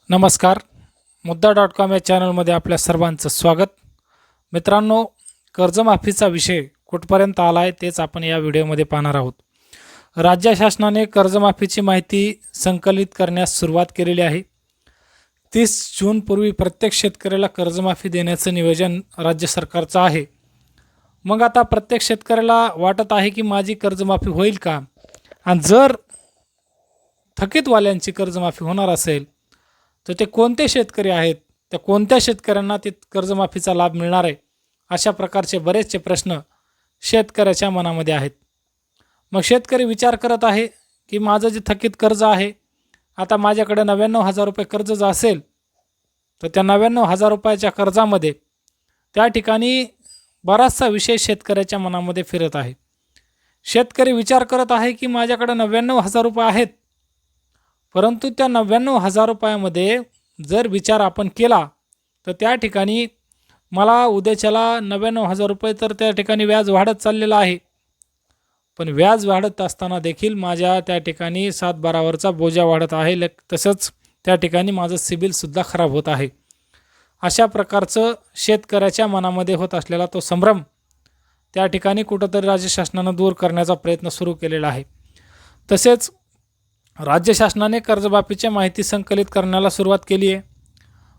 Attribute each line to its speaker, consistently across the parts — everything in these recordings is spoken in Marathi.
Speaker 1: नमस्कार. मुद्दा.com या चॅनलमध्ये आपल्या सर्वांचं स्वागत. मित्रांनो, कर्जमाफीचा विषय कुठपर्यंत आला आहे तेच आपण या व्हिडिओमध्ये पाहणार आहोत. राज्य शासनाने कर्जमाफीची माहिती संकलित करण्यास सुरुवात केलेली आहे. 30 जूनपूर्वी प्रत्येक शेतकऱ्याला कर्जमाफी देण्याचं नियोजन राज्य सरकारचं आहे. मग आता प्रत्येक शेतकऱ्याला वाटत आहे की माझी कर्जमाफी होईल का, आणि जर थकीतवाल्यांची कर्जमाफी होणार असेल तर ते कोणते शेतकरी आहेत, त्या कोणत्या शेतकऱ्यांना ते कर्जमाफीचा लाभ मिळणार आहे, अशा प्रकारचे बरेचसे प्रश्न शेतकऱ्याच्या मनामध्ये आहेत. मग शेतकरी विचार करत आहे की माझं जे थकीत कर्ज आहे, आता माझ्याकडे 99,000 रुपये कर्ज जर असेल तर त्या 99,000 रुपयाच्या कर्जामध्ये त्या ठिकाणी बराचसा विषय शेतकऱ्याच्या मनामध्ये फिरत आहे. शेतकरी विचार करत आहे की माझ्याकडे 99,000 रुपये आहेत, परंतु त्या 99,000 रुपयामध्ये जर विचार आपण केला तर त्या ठिकाणी मला उद्याच्याला 99,000 रुपये तर त्या ठिकाणी व्याज वाढत चाललेलं आहे. पण व्याज वाढत असताना देखील माझ्या त्या ठिकाणी 7-12वरचा बोजा वाढत आहे. तसंच त्या ठिकाणी माझं सिबिलसुद्धा खराब होत आहे. अशा प्रकारचं शेतकऱ्याच्या मनामध्ये होत असलेला तो संभ्रम त्या ठिकाणी कुठंतरी राज्य शासनानं दूर करण्याचा प्रयत्न सुरू केलेला आहे. तसेच राज्य शासनाने कर्जमाफीची माहिती संकलित करण्याला सुरुवात केली आहे.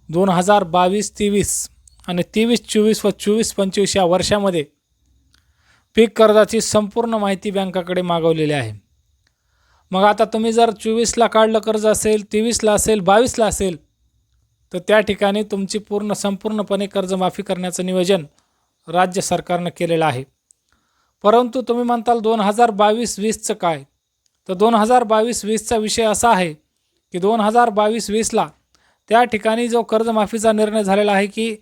Speaker 1: 2022-23 आणि 23-24 व 24-25 या वर्षामध्ये पीक कर्जाची संपूर्ण माहिती बँकाकडे मागवलेली आहे. मग आता तुम्ही जर 24ला काढलं कर्ज असेल, 23ला असेल, 22ला असेल, तर त्या ठिकाणी तुमची संपूर्णपणे कर्जमाफी करण्याचं नियोजन राज्य सरकारनं केलेलं आहे. परंतु तुम्ही म्हणताल 2022-20चं काय, तर 2022-20चा विषय असा आहे की 2022-20ला त्या ठिकाणी जो कर्जमाफीचा निर्णय झालेला आहे की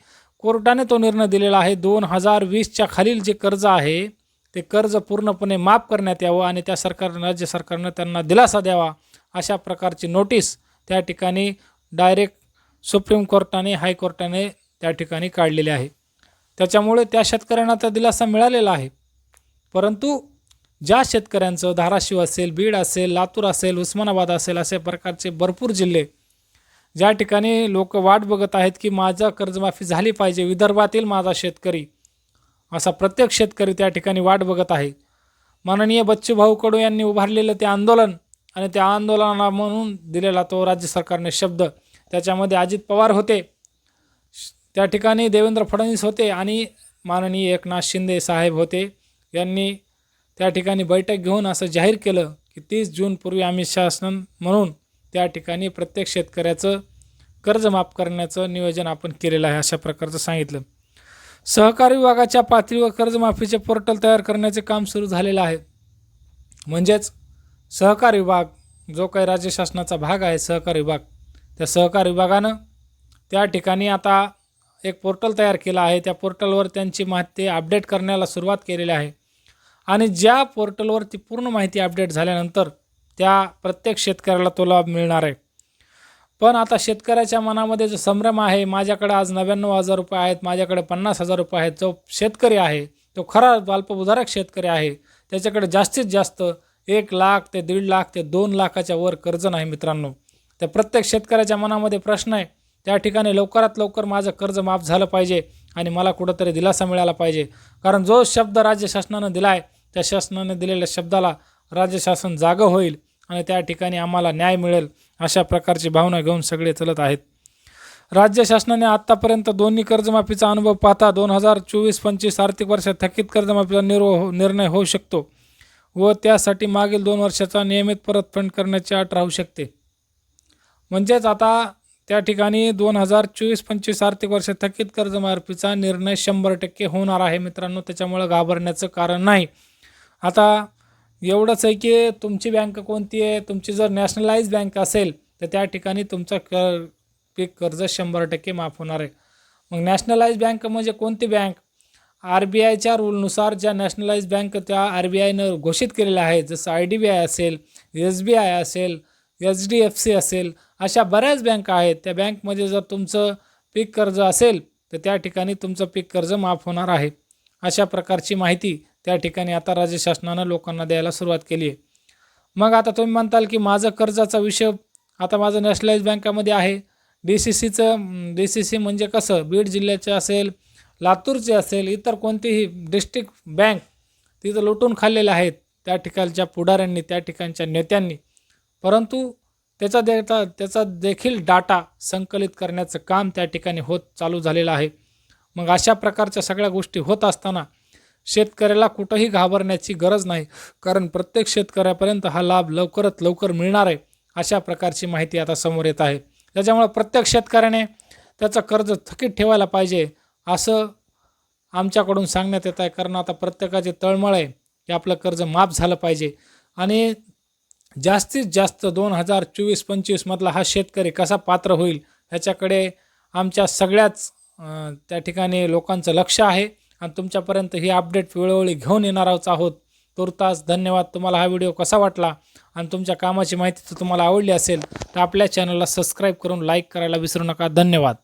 Speaker 1: कोर्टाने तो निर्णय दिलेला आहे, 2020च्या खालील जे कर्ज आहे ते कर्ज पूर्णपणे माफ करण्यात यावं आणि त्या राज्य सरकारनं त्यांना दिलासा द्यावा, अशा प्रकारची नोटीस त्या ठिकाणी डायरेक्ट सुप्रीम कोर्टाने, हायकोर्टाने त्या ठिकाणी काढलेली आहे. त्याच्यामुळे त्या शेतकऱ्यांना तर दिलासा मिळालेला आहे. परंतु ज्या शेतकऱ्यांचं धाराशिव असेल, बीड असेल, लातूर असेल, उस्मानाबाद असेल, अशा प्रकारचे भरपूर जिल्हे ज्या ठिकाणी लोक वाट बघत आहेत की माझा कर्जमाफी झाली पाहिजे, विदर्भातील माझा शेतकरी, असा प्रत्येक शेतकरी त्या ठिकाणी वाट बघत आहे. माननीय बच्चूभाऊ कडू यांनी उभारलेलं ते आंदोलन आणि त्या आंदोलना म्हणून दिलेला तो राज्य सरकारने शब्द, त्याच्यामध्ये अजित पवार होते, त्या ठिकाणी देवेंद्र फडणवीस होते आणि माननीय एकनाथ शिंदे साहेब होते. यांनी त्या ठिकाणी बैठक घेऊन असं जाहीर केलं की 30 जूनपूर्वी आम्ही शासन म्हणून त्या ठिकाणी प्रत्येक शेतकऱ्याचं कर्ज माफ करण्याचं नियोजन आपण केलेलं आहे, अशा प्रकारचं सांगितलं. सहकारी विभागाच्या पातळीवर कर्जमाफीचे पोर्टल तयार करण्याचे काम सुरू झालेलं आहे. म्हणजेच सहकारी विभाग जो काही राज्य शासनाचा भाग आहे, सहकारी विभाग, त्या सहकारी विभागानं त्या ठिकाणी आता एक पोर्टल तयार केला आहे. त्या पोर्टलवर त्यांची माहिती अपडेट करण्याला सुरुवात केलेली आहे आणि ज्या पोर्टलवरती पूर्ण माहिती अपडेट झाल्यानंतर त्या प्रत्येक शेतकऱ्याला तो लाभ मिळणार आहे. पण आता शेतकऱ्याच्या मनामध्ये जो संभ्रम आहे, माझ्याकडे आज 99,000 रुपये आहेत, माझ्याकडे 50,000 रुपये आहेत, जो शेतकरी आहे तो खरा अल्पभूधारक शेतकरी आहे, त्याच्याकडे जास्तीत जास्त 1 लाख ते 1.5 लाख ते 2 लाखाच्या वर कर्ज नाही. मित्रांनो, त्या प्रत्येक शेतकऱ्याच्या मनामध्ये प्रश्न आहे. त्या ठिकाणी लवकरात लवकर माझं कर्ज माफ झालं पाहिजे आणि मला कुठंतरी दिलासा मिळाला पाहिजे. कारण जो शब्द राज्य शासनानं दिला आहे, त्या शासनाने दिलेल्या शब्दाला राज्य शासन जागं होईल आणि त्या ठिकाणी आम्हाला न्याय मिळेल, अशा प्रकारची भावना घेऊन सगळे चलत आहेत. राज्य शासनाने आत्तापर्यंत दोन्ही कर्जमाफीचा अनुभव पाहता 2024-25 आर्थिक वर्षात थकीत कर्जमाफीचा निर्णय होऊ शकतो व त्यासाठी मागील 2 वर्षाचा नियमित परतफेड करण्याची अट राहू शकते. म्हणजेच आता त्या ठिकाणी 2024-25 आर्थिक वर्षात थकीत कर्जमाफीचा निर्णय 100% होणार आहे. मित्रांनो, त्याच्यामुळे घाबरण्याचं कारण नाही. आता एवढंच आहे की तुमची बँक कोणती आहे, तुमची जर नॅशनलाइज बँक असेल तर त्या ठिकाणी तुमचं पीक कर्ज 100% माफ होणार आहे. मग नॅशनलाइज बँक म्हणजे कोणती बँक? RBIच्या रूलनुसार ज्या नॅशनलाइज बँक त्या RBIनं घोषित केलेल्या आहेत, जसं IDBI असेल, SBI असेल, HDFC असेल, अशा बऱ्याच बँका आहेत. त्या बँकमध्ये जर तुमचं पीक कर्ज असेल तर त्या ठिकाणी तुमचं पीक कर्ज माफ होणार आहे, अशा प्रकारची माहिती त्या ठिकाणी आता राज्य शासनानं लोकांना द्यायला सुरुवात केली आहे. मग आता तुम्ही म्हणताल की माझं कर्जाचा विषय आता माझं नॅशनलाइज बँकामध्ये आहे, DCC म्हणजे कसं, बीड जिल्ह्याचे असेल, लातूरचे असेल, इतर कोणतीही डिस्ट्रिक्ट बँक तिथं लुटून खाल्लेल्या आहेत त्या ठिकाणच्या पुढाऱ्यांनी, त्या ठिकाणच्या नेत्यांनी. परंतु त्याचा देखील डाटा संकलित करण्याचं काम त्या ठिकाणी चालू झालेलं आहे. मग अशा प्रकारच्या सगळ्या गोष्टी होत असताना शेतकऱ्याला कुठंही घाबरण्याची गरज नाही, कारण प्रत्येक शेतकऱ्यापर्यंत हा लाभ लवकरात लवकर मिळणार आहे, अशा प्रकारची माहिती आता समोर येत आहे. त्याच्यामुळे प्रत्येक शेतकऱ्याने त्याचं कर्ज थकीत ठेवायला पाहिजे असं आमच्याकडून सांगण्यात येत आहे. कारण आता प्रत्येकाचे तळमळ आहे की आपलं कर्ज माफ झालं पाहिजे. आणि जास्तीत जास्त 2024-25 मधला हा शेतकरी कसा पात्र होईल ह्याच्याकडे आमच्या सगळ्याच त्या ठिकाणी लोकांचं लक्ष आहे आणि तुमच्यापर्यंत ही अपडेट वेळोवेळी घेऊन येणार आहोत. तुर्तास धन्यवाद. तुम्हाला हा व्हिडिओ कसा वाटला आणि तुमच्या कामाची माहिती जर तुम्हाला आवडली असेल तर आपल्या चॅनलला सबस्क्राईब करून लाईक करायला विसरू नका. धन्यवाद.